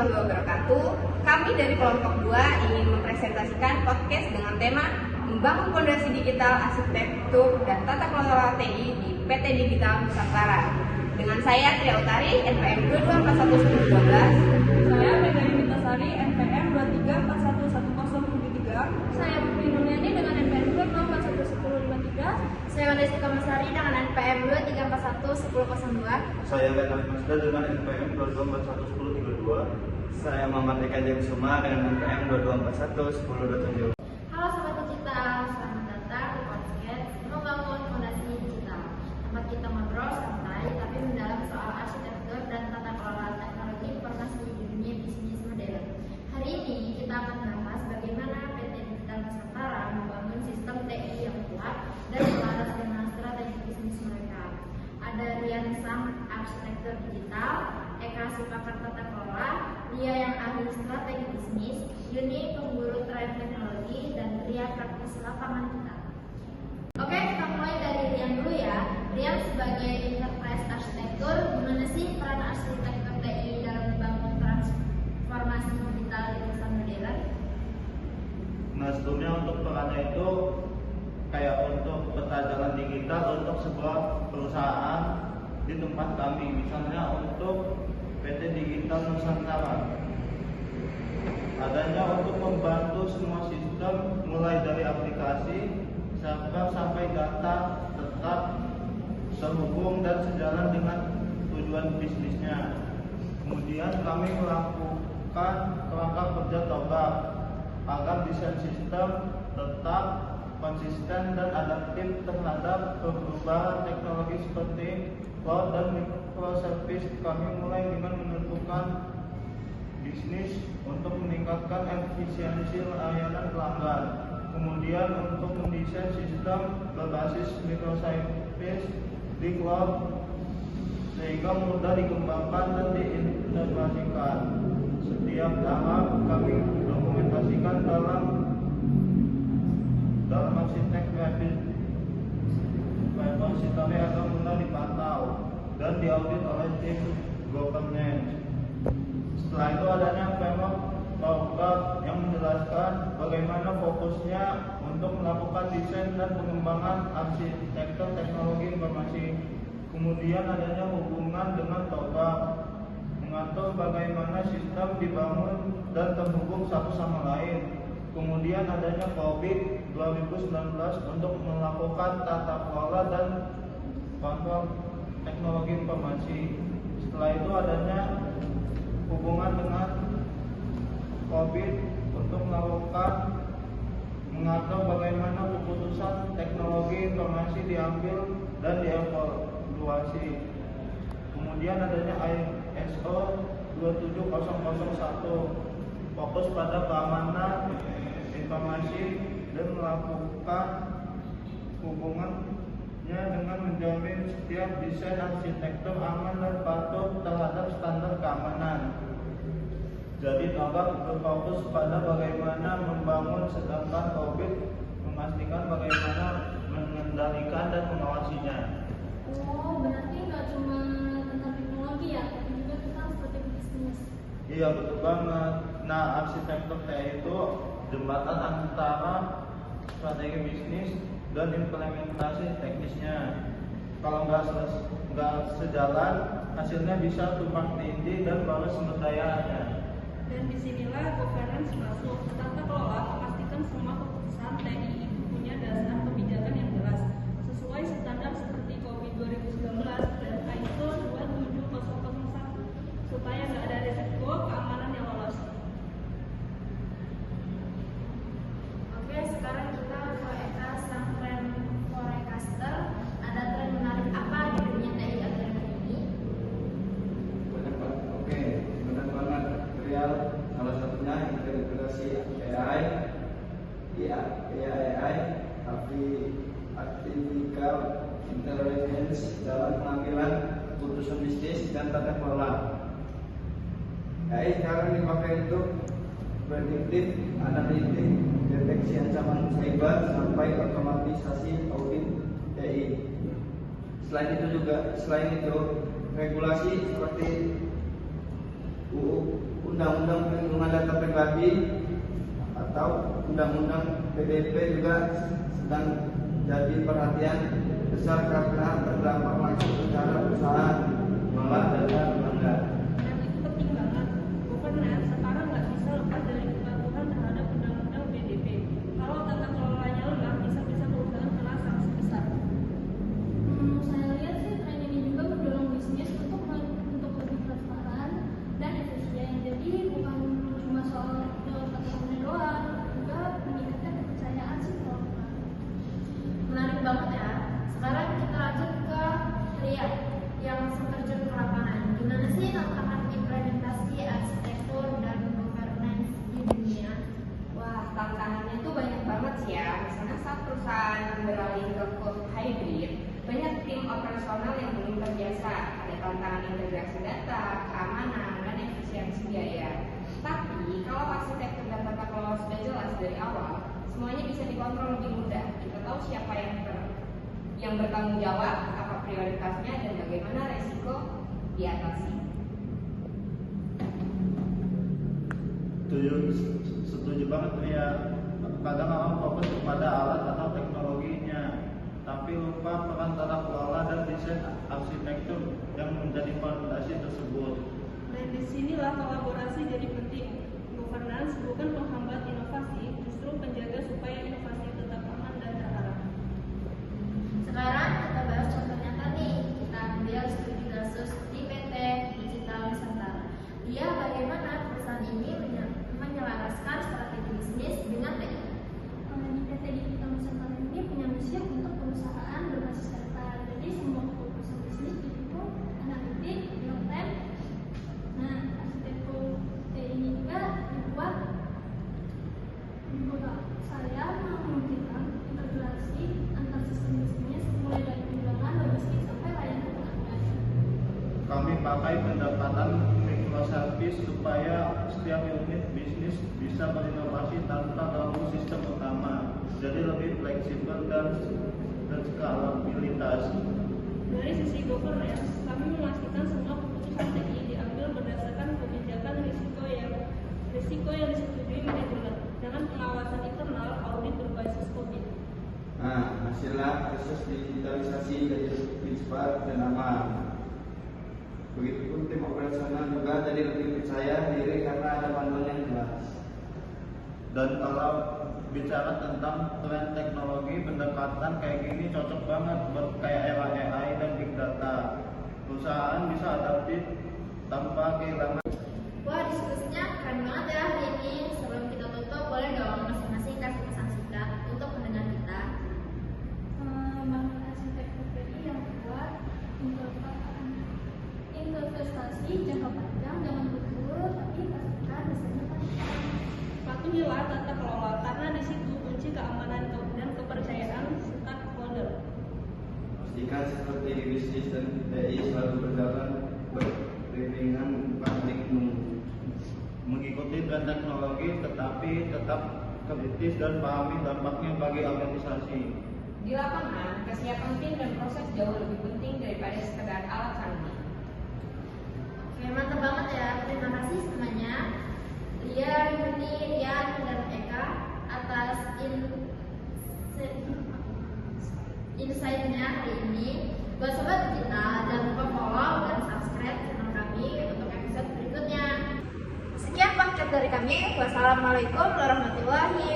warahmatullahi wabarakatuh. Kami dari kelompok 2 ingin mempresentasikan podcast dengan tema Membangun Fondasi Digital Arsitektur dan Tata Kelola TI di PT Digital Nusantara. Dengan saya Tria Utari, NPM 2241 Saya Megari Mitasari, NPM 23411073. Saya Putri Nurliani dengan NPM 22411053. Saya Wandesi Kamasari dengan NPM 23411002. Saya Wetan Masda dengan NPM 22411032. Saya Muhammad Eka Jagsuma dengan NPM 22411027. Halo Sobat Digital, selamat datang di podcast Membangun Fondasi Digital. Tempat kita ngobrol santai tapi mendalam soal arsitektur dan tata kelola teknologi informasi di dunia bisnis modern. Hari ini kita akan membahas bagaimana PT Digital Nusantara membangun sistem TI yang kuat dan selaras dengan strategi bisnis mereka. Ada Rian Sam, arsitektur digital, Eka Supakar tata kelola, Lia yang ahli strategi bisnis, Yuni pengguru tren teknologi, dan Ria praktis lapangan kita. Oke, kita mulai dari Rian dulu ya. Rian sebagai enterprise arsitektur, gimana sih peran arsitektur TI dalam membangun transformasi digital di masa modern? Nah, sebelumnya untuk perannya itu kayak untuk peta jalan digital untuk sebuah perusahaan di tempat kami, misalnya untuk PT Digital Nusantara. Adanya untuk membantu semua sistem mulai dari aplikasi, server sampai data tetap terhubung dan sejalan dengan tujuan bisnisnya. Kemudian kami melakukan kerangka kerja toba agar desain sistem tetap konsisten dan adaptif terhadap perubahan teknologi seperti cloud dan microservice. Kami mulai dengan menentukan bisnis untuk meningkatkan efisiensi layanan pelanggan. Kemudian untuk mendesain sistem berbasis microservice di cloud sehingga mudah dikembangkan dan diintegrasikan. Setiap tahap kami dokumentasikan dalam arsitek sistemnya agar mudah dipantau dan diaudit oleh tim governance. Setelah itu adanya framework program yang menjelaskan bagaimana fokusnya untuk melakukan desain dan pengembangan arsitektur teknologi informasi. Kemudian adanya hubungan dengan TOGA, mengatur bagaimana sistem dibangun dan terhubung satu sama lain. Kemudian adanya COVID 2019 untuk melakukan tata kelola dan kontrol teknologi informasi. Setelah itu adanya hubungan dengan COVID untuk melakukan mengatur bagaimana keputusan teknologi informasi diambil dan dievaluasi. Kemudian adanya ISO 27001 fokus pada keamanan informasi dan melakukan hubungannya dengan menjamin setiap desain arsitektur aman dan patuh terhadap standar keamanan. Jadi TOGA berfokus pada bagaimana membangun sedangkan COVID memastikan bagaimana mengendalikan dan mengawasinya. Oh, berarti nggak cuma tentang teknologi ya, tapi juga tentang strategi bisnis. Iya, betul banget. Nah, arsitektur TI itu jembatan antara strategi bisnis dan implementasi teknisnya. Kalau nggak sejalan, hasilnya bisa tumpang tindih dan baru sumber dayanya. Dan disinilah governance masuk. Tata kelola memastikan semua keputusan TI itu punya dasar kebijakan yang jelas, sesuai standar seperti COVID 2019 dan ISO 27001 supaya nggak ada risiko keamanan yang lolos. Oke, sekarang kita ke Eka sang tren forecaster. Ada tren menarik apa di dunia TI akhir-akhir ini? Oke, benar banget. Real, salah satunya integrasi AI, artificial intelligence dalam pengambilan keputusan bisnis dan tata kelola. AI sekarang dipakai untuk prediktif, analitik, deteksi ancaman cyber sampai otomatisasi audit TI. Selain itu regulasi seperti Undang-Undang Perlindungan Data Pribadi atau Undang-Undang PDP juga sedang jadi perhatian besar karena terdampak langsung secara perusahaan malah data pelanggan. Dan itu penting banget. Governance sekarang nggak bisa lepas dari kepatuhan terhadap undang-undang PDP. Kalau tata kelolanya lemah, bisa-bisa perusahaan kena sanksi besar. Saya lihat sih tren ini juga mendorong bisnis untuk lebih transparan dan efisien. Jadi bukan cuma soal peraturannya doang, juga meningkatkan kepercayaan sih kalau Menarik banget ya. Sekarang kita lanjut ke Ria yang langsung terjun ke lapangan. Gimana sih tantangan implementasi arsitektur dan governance di dunia? Wah, tantangannya tuh banyak banget sih ya. Misalnya saat perusahaan beralih ke cloud hybrid, banyak tim operasional yang belum terbiasa. Ada tantangan integrasi data, keamanan, dan efisiensi biaya. Tapi kalau arsitektur dan tata kelola sudah jelas dari awal, semuanya bisa dikontrol lebih mudah. Kita tahu siapa yang bertanggung jawab, apa prioritasnya, dan bagaimana resiko diatasi. Setuju banget ya. Kadang orang fokus kepada alat atau teknologinya, tapi lupa peran tata kelola dan desain arsitektur yang menjadi fondasi tersebut. Dan disinilah kolaborasi jadi penting. Governance bukan penghambat inovasi, justru penjaga supaya inovasi tetap aman dan terarah. Sekarang kita bahas contoh nyata nih. Kita ambil studi kasus di PT Digital Nusantara. Dia bagaimana perusahaan ini menyelaraskan strategi bisnis dengan TI. di PT Digital Nusantara ini punya misi untuk perusahaan berbasis data. Jadi semua keputusan bisnis didukung analitik, real time. Nah, arsitektur TI ini juga dibuat saya memungkinkan integrasi antar sistem bisnis mulai dari penjualan, logistik sampai layanan pelanggan. Kami pakai pendekatan microservice supaya setiap unit bisnis bisa berinovasi tanpa ganggu sistem utama, jadi lebih fleksibel dan skalabilitas. Dari sisi governance, kami memastikan semua keputusan TI diambil berdasarkan kebijakan risiko yang disetujui manajemen dengan pengawasan internal audit berbasis COVID. Nah, hasilnya proses digitalisasi jadi lebih cepat dan aman. Begitupun tim operasional juga jadi lebih percaya diri karena ada panduan yang jelas. Dan kalau bicara tentang tren teknologi, pendekatan kayak gini cocok banget buat kayak era AI dan big data. Perusahaan bisa adaptif tanpa kehilangan. Wah, diskusinya keren banget ya hari ini. Sebelum kita tutup, boleh dong masing-masing kasih pesan singkat untuk pendengar kita. Bangun arsitektur TI yang kuat, investasi jangka panjang, jangan buru-buru, tapi pastikan desainnya panjang. Patuhilah tata kelola karena di situ kunci keamanan dan kepercayaan stakeholder. Pastikan strategi bisnis dan TI selalu berjalan beriringan bukan linglung. Mengikuti tren teknologi tetapi tetap kritis dan pahami dampaknya bagi organisasi. Di lapangan, kesiapan tim dan proses jauh lebih penting daripada sekedar alat canggih. Oke, mantap banget ya. Terima kasih semuanya. Lia, Yuni, Rian, dan Eka atas insight-nya hari ini. Buat sobat digital, jangan lupa follow dan subscribe channel kami untuk episode berikutnya. Sekian podcast dari kami. Wassalamualaikum warahmatullahi